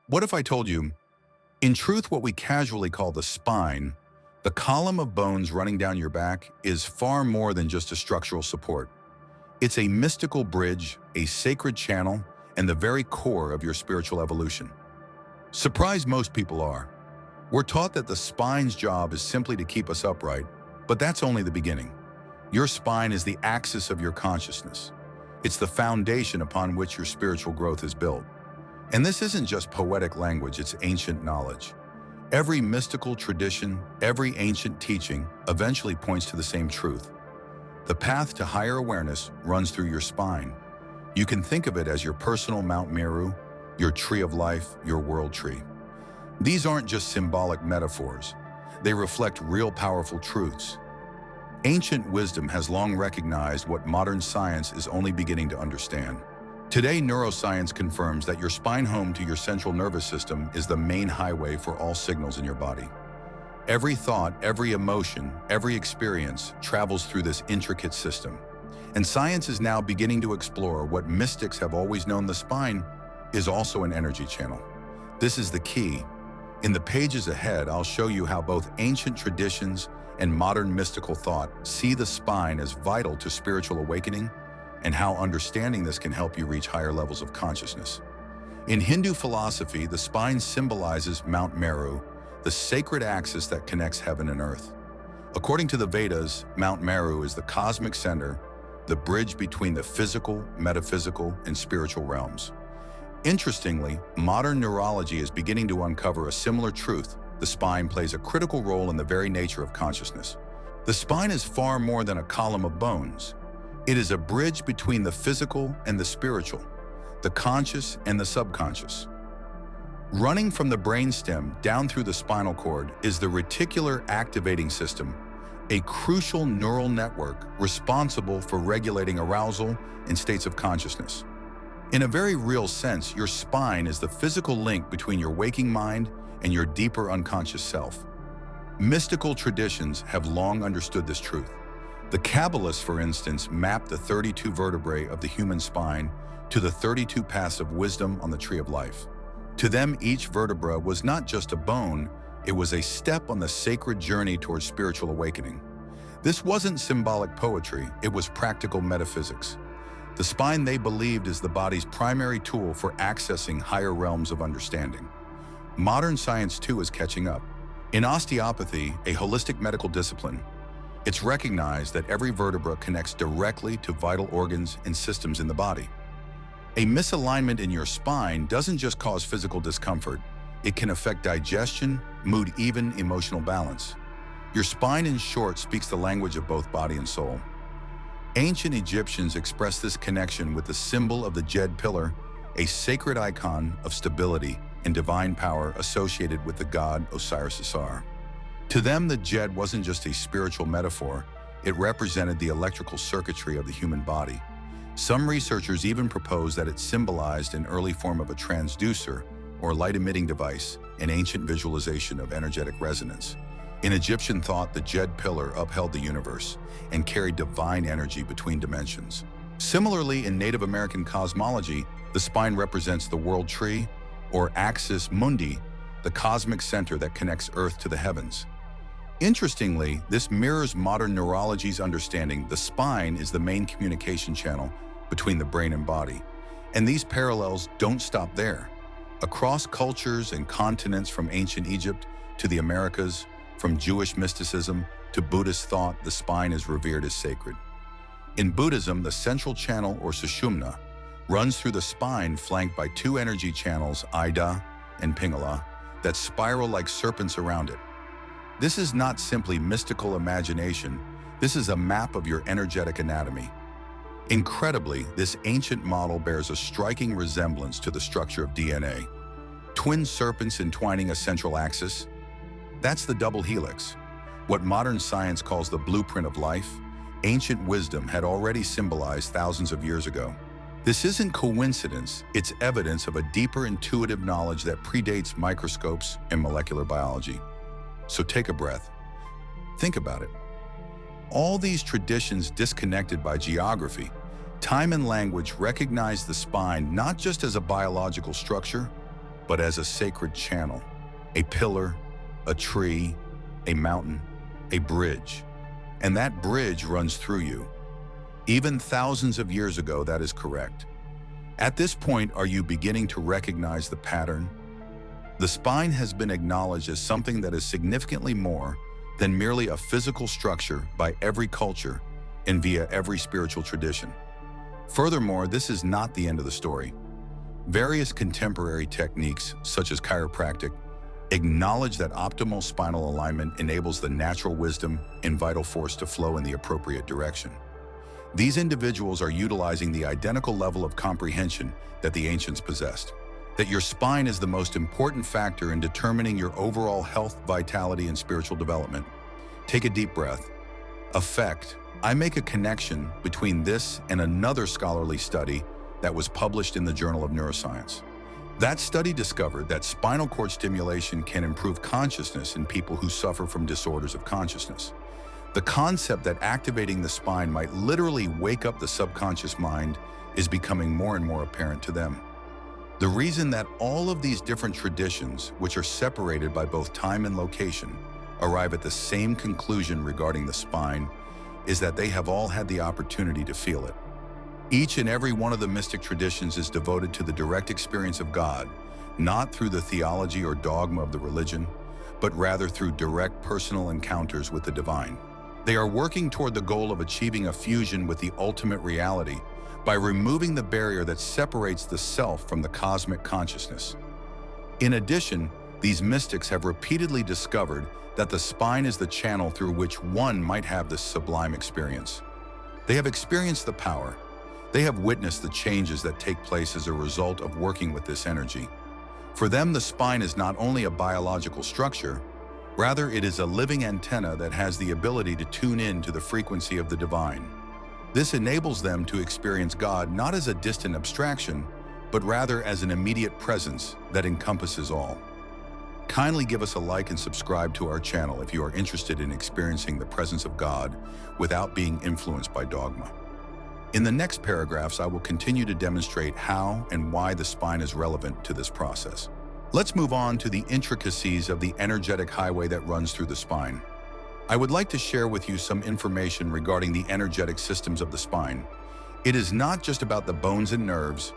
What if I told you, in truth, what we casually call the spine, the column of bones running down your back, is far more than just a structural support. It's a mystical bridge, a sacred channel, and the very core of your spiritual evolution. Surprised most people are. We're taught that the spine's job is simply to keep us upright, but that's only the beginning. Your spine is the axis of your consciousness. It's the foundation upon which your spiritual growth is built. And this isn't just poetic language, it's ancient knowledge. Every mystical tradition, every ancient teaching eventually points to the same truth. The path to higher awareness runs through your spine. You can think of it as your personal Mount Meru, your tree of life, your world tree. These aren't just symbolic metaphors. They reflect real powerful truths. Ancient wisdom has long recognized what modern science is only beginning to understand. Today, neuroscience confirms that your spine, home to your central nervous system, is the main highway for all signals in your body. Every thought, every emotion, every experience travels through this intricate system. And science is now beginning to explore what mystics have always known: the spine is also an energy channel. This is the key. In the pages ahead, I'll show you how both ancient traditions and modern mystical thought see the spine as vital to spiritual awakening, and how understanding this can help you reach higher levels of consciousness. In Hindu philosophy, the spine symbolizes Mount Meru, the sacred axis that connects heaven and earth. According to the Vedas, Mount Meru is the cosmic center, the bridge between the physical, metaphysical, and spiritual realms. Interestingly, modern neurology is beginning to uncover a similar truth. The spine plays a critical role in the very nature of consciousness. The spine is far more than a column of bones. It is a bridge between the physical and the spiritual, the conscious and the subconscious. Running from the brainstem down through the spinal cord is the reticular activating system, a crucial neural network responsible for regulating arousal and states of consciousness. In a very real sense, your spine is the physical link between your waking mind and your deeper unconscious self. Mystical traditions have long understood this truth. The Kabbalists, for instance, mapped the 32 vertebrae of the human spine to the 32 paths of wisdom on the tree of life. To them, each vertebra was not just a bone, it was a step on the sacred journey towards spiritual awakening. This wasn't symbolic poetry, it was practical metaphysics. The spine, they believed, is the body's primary tool for accessing higher realms of understanding. Modern science, too, is catching up. In osteopathy, a holistic medical discipline, it's recognized that every vertebra connects directly to vital organs and systems in the body. A misalignment in your spine doesn't just cause physical discomfort, it can affect digestion, mood, even emotional balance. Your spine, in short, speaks the language of both body and soul. Ancient Egyptians expressed this connection with the symbol of the Djed pillar, a sacred icon of stability and divine power associated with the god Osiris-Isar. To them, the Djed wasn't just a spiritual metaphor, it represented the electrical circuitry of the human body. Some researchers even propose that it symbolized an early form of a transducer, or light-emitting device, an ancient visualization of energetic resonance. In Egyptian thought, the Djed pillar upheld the universe and carried divine energy between dimensions. Similarly, in Native American cosmology, the spine represents the world tree, or axis mundi, the cosmic center that connects Earth to the heavens. Interestingly, this mirrors modern neurology's understanding. The spine is the main communication channel between the brain and body. And these parallels don't stop there. Across cultures and continents, from ancient Egypt to the Americas, from Jewish mysticism to Buddhist thought, the spine is revered as sacred. In Buddhism, the central channel, or sushumna, runs through the spine, flanked by two energy channels, Ida and Pingala, that spiral like serpents around it. This is not simply mystical imagination, this is a map of your energetic anatomy. Incredibly, this ancient model bears a striking resemblance to the structure of DNA. Twin serpents entwining a central axis. That's the double helix. What modern science calls the blueprint of life, ancient wisdom had already symbolized thousands of years ago. This isn't coincidence, it's evidence of a deeper intuitive knowledge that predates microscopes and molecular biology. So take a breath. Think about it. All these traditions, disconnected by geography, time and language, recognize the spine not just as a biological structure, but as a sacred channel, a pillar, a tree, a mountain, a bridge. And that bridge runs through you. Even thousands of years ago, that is correct. At this point, are you beginning to recognize the pattern? The spine has been acknowledged as something that is significantly more than merely a physical structure by every culture and via every spiritual tradition. Furthermore, this is not the end of the story. Various contemporary techniques, such as chiropractic, acknowledge that optimal spinal alignment enables the natural wisdom and vital force to flow in the appropriate direction. These individuals are utilizing the identical level of comprehension that the ancients possessed, that your spine is the most important factor in determining your overall health, vitality, and spiritual development. Take a deep breath. Effect. I make a connection between this and another scholarly study that was published in the Journal of Neuroscience. That study discovered that spinal cord stimulation can improve consciousness in people who suffer from disorders of consciousness. The concept that activating the spine might literally wake up the subconscious mind is becoming more and more apparent to them. The reason that all of these different traditions, which are separated by both time and location, arrive at the same conclusion regarding the spine is that they have all had the opportunity to feel it. Each and every one of the mystic traditions is devoted to the direct experience of God, not through the theology or dogma of the religion, but rather through direct personal encounters with the divine. They are working toward the goal of achieving a fusion with the ultimate reality by removing the barrier that separates the self from the cosmic consciousness. In addition, these mystics have repeatedly discovered that the spine is the channel through which one might have this sublime experience. They have experienced the power. They have witnessed the changes that take place as a result of working with this energy. For them, the spine is not only a biological structure, rather it is a living antenna that has the ability to tune in to the frequency of the divine. This enables them to experience God not as a distant abstraction, but rather as an immediate presence that encompasses all. Kindly give us a like and subscribe to our channel if you are interested in experiencing the presence of God without being influenced by dogma. In the next paragraphs, I will continue to demonstrate how and why the spine is relevant to this process. Let's move on to the intricacies of the energetic highway that runs through the spine. I would like to share with you some information regarding the energetic systems of the spine. It is not just about the bones and nerves,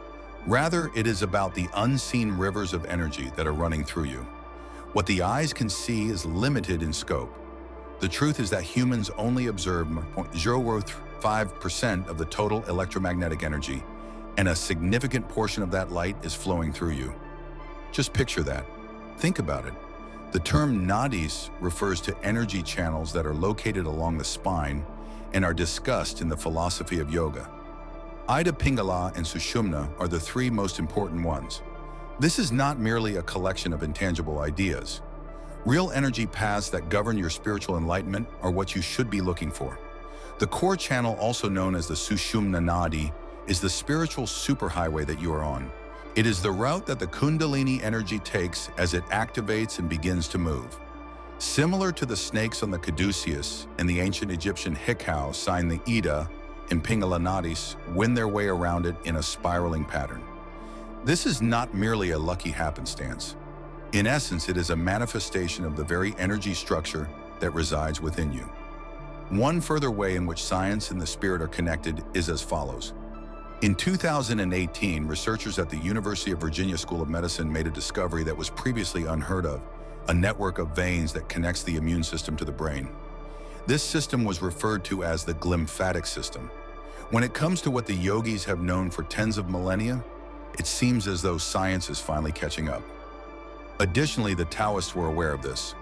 rather it is about the unseen rivers of energy that are running through you. What the eyes can see is limited in scope. The truth is that humans only observe 0.05% of the total electromagnetic energy, and a significant portion of that light is flowing through you. Just picture that. Think about it. The term nadis refers to energy channels that are located along the spine and are discussed in the philosophy of yoga. Ida Pingala and Sushumna are the three most important ones. This is not merely a collection of intangible ideas. Real energy paths that govern your spiritual enlightenment are what you should be looking for. The core channel, also known as the Sushumna Nadi, is the spiritual superhighway that you are on. It is the route that the kundalini energy takes as it activates and begins to move. Similar to the snakes on the caduceus and the ancient Egyptian hikau sign the Ida and Pingala nadis win their way around it in a spiraling pattern. This is not merely a lucky happenstance. In essence, it is a manifestation of the very energy structure that resides within you. One further way in which science and the spirit are connected is as follows. In 2018, researchers at the University of Virginia School of Medicine made a discovery that was previously unheard of, a network of veins that connects the immune system to the brain. This system was referred to as the glymphatic system. When it comes to what the yogis have known for tens of millennia, it seems as though science is finally catching up. Additionally, the Taoists were aware of this.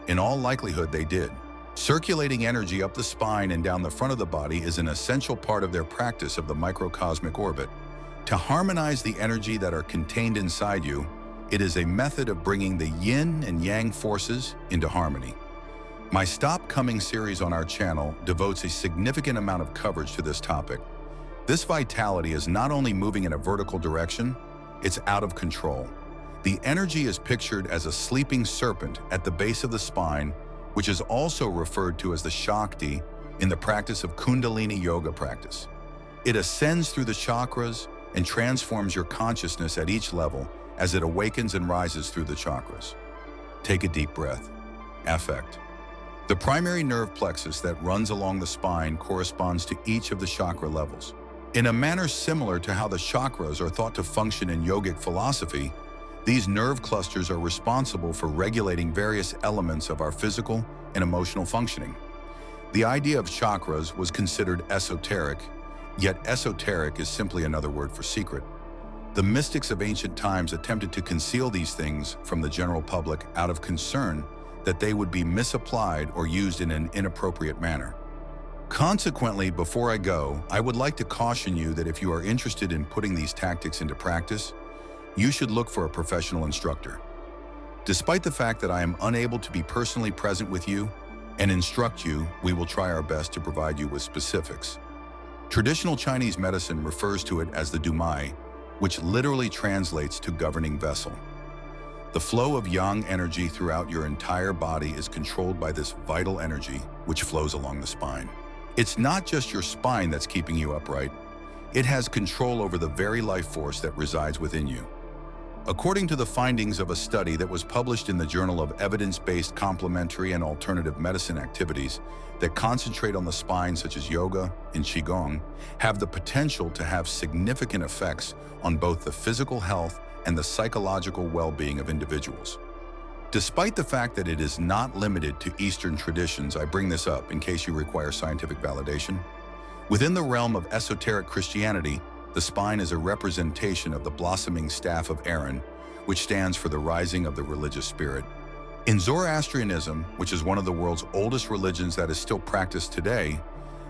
In all likelihood, they did. Circulating energy up the spine and down the front of the body is an essential part of their practice of the microcosmic orbit. To harmonize the energy that are contained inside you, it is a method of bringing the yin and yang forces into harmony. My Stop Coming series on our channel devotes a significant amount of coverage to this topic. This vitality is not only moving in a vertical direction, it's out of control. The energy is pictured as a sleeping serpent at the base of the spine, which is also referred to as the Shakti in the practice of Kundalini yoga practice. It ascends through the chakras and transforms your consciousness at each level, as it awakens and rises through the chakras. Take a deep breath. Affect. The primary nerve plexus that runs along the spine corresponds to each of the chakra levels. In a manner similar to how the chakras are thought to function in yogic philosophy, these nerve clusters are responsible for regulating various elements of our physical and emotional functioning. The idea of chakras was considered esoteric, yet esoteric is simply another word for secret. The mystics of ancient times attempted to conceal these things from the general public out of concern that they would be misapplied or used in an inappropriate manner. Consequently, before I go, I would like to caution you that if you are interested in putting these tactics into practice, you should look for a professional instructor. Despite the fact that I am unable to be personally present with you and instruct you, we will try our best to provide you with specifics. Traditional Chinese medicine refers to it as the dumai, which literally translates to governing vessel. The flow of yang energy throughout your entire body is controlled by this vital energy, which flows along the spine. It's not just your spine that's keeping you upright. It has control over the very life force that resides within you. According to the findings of a study that was published in the Journal of Evidence-Based Complementary and Alternative Medicine Activities that concentrate on the spine, such as yoga and qigong, have the potential to have significant effects on both the physical health and the psychological well-being of individuals. Despite the fact that it is not limited to Eastern traditions, I bring this up in case you require scientific validation. Within the realm of esoteric Christianity, the spine is a representation of the blossoming staff of Aaron, which stands for the rising of the religious spirit. In Zoroastrianism, which is one of the world's oldest religions that is still practiced today,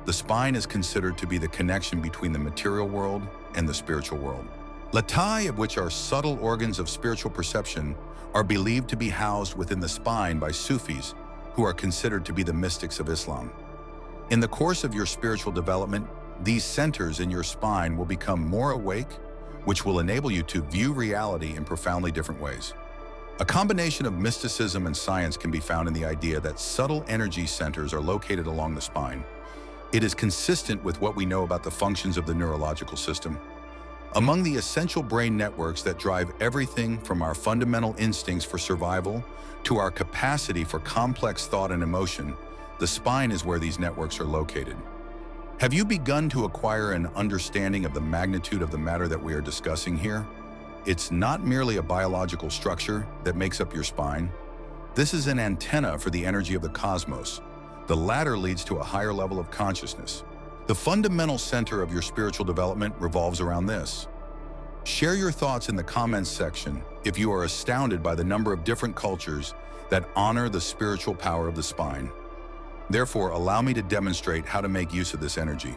the spine is considered to be the connection between the material world and the spiritual world. Latae, of which are subtle organs of spiritual perception, are believed to be housed within the spine by Sufis, who are considered to be the mystics of Islam. In the course of your spiritual development, these centers in your spine will become more awake, which will enable you to view reality in profoundly different ways. A combination of mysticism and science can be found in the idea that subtle energy centers are located along the spine. It is consistent with what we know about the functions of the neurological system. Among the essential brain networks that drive everything from our fundamental instincts for survival to our capacity for complex thought and emotion, the spine is where these networks are located. Have you begun to acquire an understanding of the magnitude of the matter that we are discussing here? It's not merely a biological structure that makes up your spine. This is an antenna for the energy of the cosmos. The latter leads to a higher level of consciousness. The fundamental center of your spiritual development revolves around this. Share your thoughts in the comments section if you are astounded by the number of different cultures that honor the spiritual power of the spine. Therefore, allow me to demonstrate how to make use of this energy.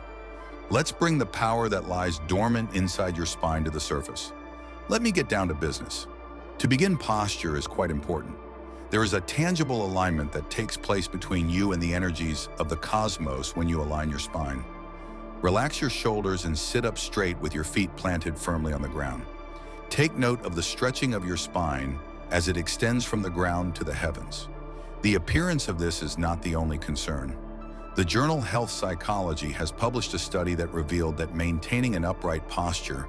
Let's bring the power that lies dormant inside your spine to the surface. Let me get down to business. To begin, posture is quite important. There is a tangible alignment that takes place between you and the energies of the cosmos when you align your spine. Relax your shoulders and sit up straight with your feet planted firmly on the ground. Take note of the stretching of your spine as it extends from the ground to the heavens. The appearance of this is not the only concern. The journal Health Psychology has published a study that revealed that maintaining an upright posture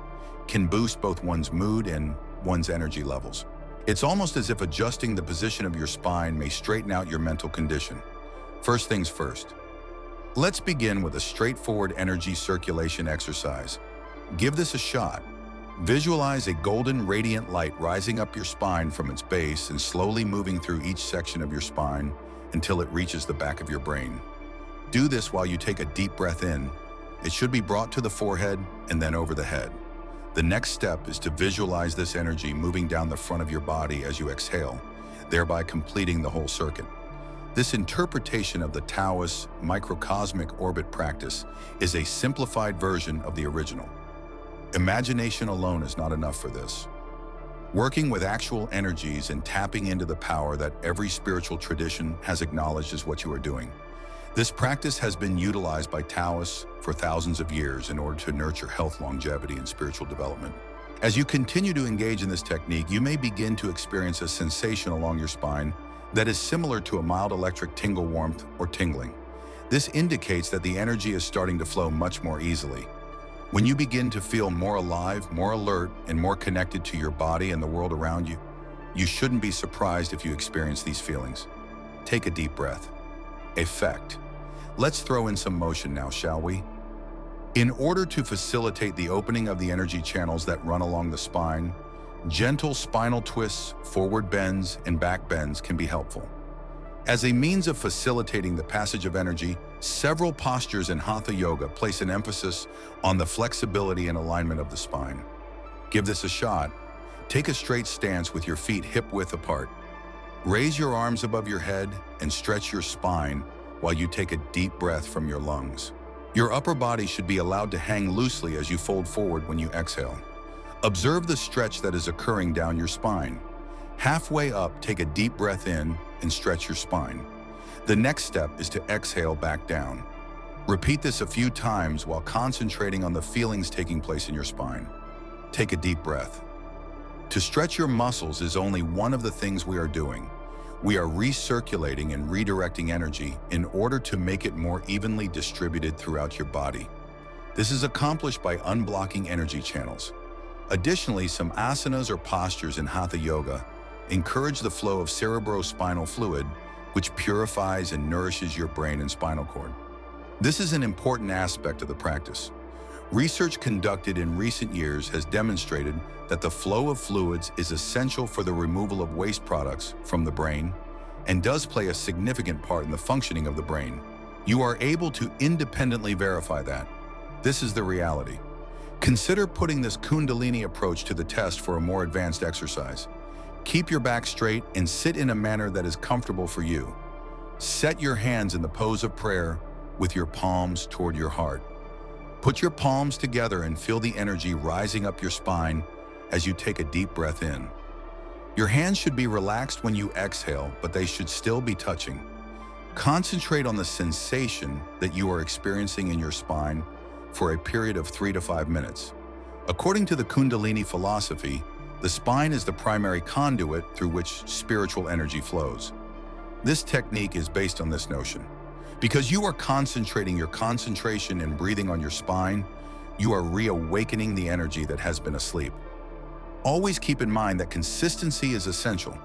can boost both one's mood and one's energy levels. It's almost as if adjusting the position of your spine may straighten out your mental condition. First things first. Let's begin with a straightforward energy circulation exercise. Give this a shot. Visualize a golden radiant light rising up your spine from its base and slowly moving through each section of your spine until it reaches the back of your brain. Do this while you take a deep breath in. It should be brought to the forehead and then over the head. The next step is to visualize this energy moving down the front of your body as you exhale, thereby completing the whole circuit. This interpretation of the Taoist microcosmic orbit practice is a simplified version of the original. Imagination alone is not enough for this. Working with actual energies and tapping into the power that every spiritual tradition has acknowledged is what you are doing. This practice has been utilized by Taoists for thousands of years in order to nurture health, longevity, and spiritual development. As you continue to engage in this technique, you may begin to experience a sensation along your spine that is similar to a mild electric tingle, warmth, or tingling. This indicates that the energy is starting to flow much more easily. When you begin to feel more alive, more alert, and more connected to your body and the world around you, you shouldn't be surprised if you experience these feelings. Take a deep breath. Effect. Let's throw in some motion now, shall we? In order to facilitate the opening of the energy channels that run along the spine, gentle spinal twists, forward bends, and back bends can be helpful. As a means of facilitating the passage of energy, several postures in Hatha Yoga place an emphasis on the flexibility and alignment of the spine. Give this a shot. Take a straight stance with your feet hip-width apart. Raise your arms above your head and stretch your spine while you take a deep breath from your lungs. Your upper body should be allowed to hang loosely as you fold forward when you exhale. Observe the stretch that is occurring down your spine. Halfway up, take a deep breath in and stretch your spine. The next step is to exhale back down. Repeat this a few times while concentrating on the feelings taking place in your spine. Take a deep breath. To stretch your muscles is only one of the things we are doing. We are recirculating and redirecting energy in order to make it more evenly distributed throughout your body. This is accomplished by unblocking energy channels. Additionally, some asanas or postures in Hatha Yoga encourage the flow of cerebrospinal fluid, which purifies and nourishes your brain and spinal cord. This is an important aspect of the practice. Research conducted in recent years has demonstrated that the flow of fluids is essential for the removal of waste products from the brain and does play a significant part in the functioning of the brain. You are able to independently verify that. This is the reality. Consider putting this kundalini approach to the test for a more advanced exercise. Keep your back straight and sit in a manner that is comfortable for you. Set your hands in the pose of prayer with your palms toward your heart. Put your palms together and feel the energy rising up your spine as you take a deep breath in. Your hands should be relaxed when you exhale, but they should still be touching. Concentrate on the sensation that you are experiencing in your spine for a period of 3 to 5 minutes. According to the Kundalini philosophy, the spine is the primary conduit through which spiritual energy flows. This technique is based on this notion. Because you are concentrating your concentration and breathing on your spine, you are reawakening the energy that has been asleep. Always keep in mind that consistency is essential.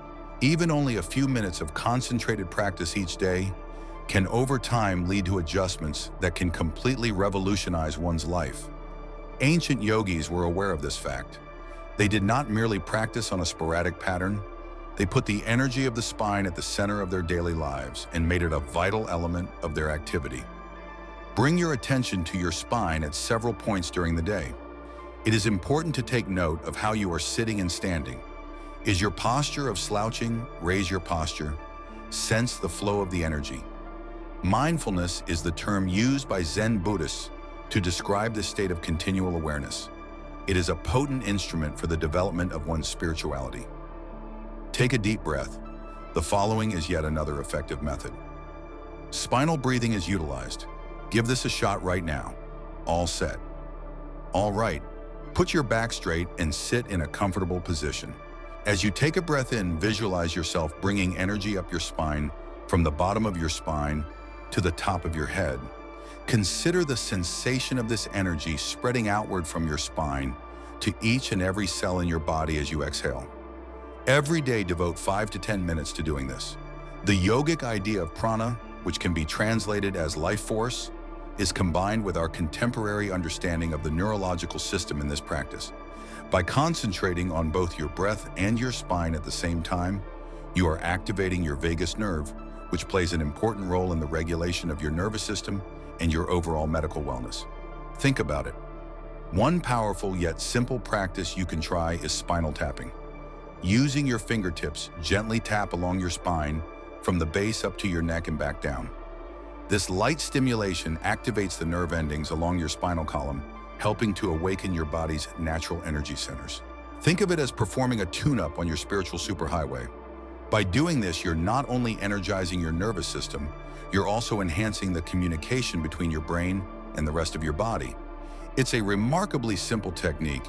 Even only a few minutes of concentrated practice each day can over time lead to adjustments that can completely revolutionize one's life. Ancient yogis were aware of this fact. They did not merely practice on a sporadic pattern. They put the energy of the spine at the center of their daily lives and made it a vital element of their activity. Bring your attention to your spine at several points during the day. It is important to take note of how you are sitting and standing. Is your posture of slouching? Raise your posture. Sense the flow of the energy. Mindfulness is the term used by Zen Buddhists to describe this state of continual awareness. It is a potent instrument for the development of one's spirituality. Take a deep breath. The following is yet another effective method. Spinal breathing is utilized. Give this a shot right now. All set. All right. Put your back straight and sit in a comfortable position. As you take a breath in, visualize yourself bringing energy up your spine from the bottom of your spine to the top of your head. Consider the sensation of this energy spreading outward from your spine to each and every cell in your body as you exhale. Every day, devote 5 to 10 minutes to doing this. The yogic idea of prana, which can be translated as life force, is combined with our contemporary understanding of the neurological system in this practice. By concentrating on both your breath and your spine at the same time, you are activating your vagus nerve, which plays an important role in the regulation of your nervous system and your overall medical wellness. Think about it. One powerful yet simple practice you can try is spinal tapping. Using your fingertips, gently tap along your spine from the base up to your neck and back down. This light stimulation activates the nerve endings along your spinal column, helping to awaken your body's natural energy centers. Think of it as performing a tune-up on your spiritual superhighway. By doing this, you're not only energizing your nervous system, you're also enhancing the communication between your brain and the rest of your body. It's a remarkably simple technique,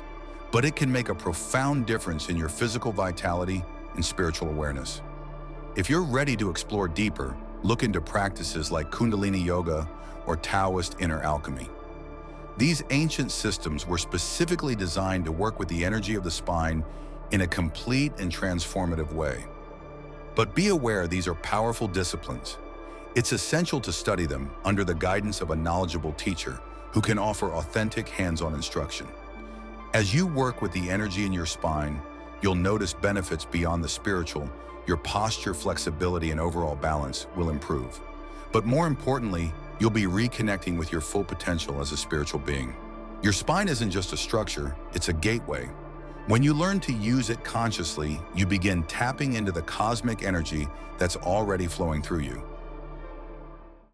but it can make a profound difference in your physical vitality and spiritual awareness. If you're ready to explore deeper, look into practices like Kundalini Yoga or Taoist inner alchemy. These ancient systems were specifically designed to work with the energy of the spine in a complete and transformative way. But be aware these are powerful disciplines. It's essential to study them under the guidance of a knowledgeable teacher who can offer authentic hands-on instruction. As you work with the energy in your spine, you'll notice benefits beyond the spiritual. Your posture, flexibility, and overall balance will improve. But more importantly, you'll be reconnecting with your full potential as a spiritual being. Your spine isn't just a structure, it's a gateway. When you learn to use it consciously, you begin tapping into the cosmic energy that's already flowing through you.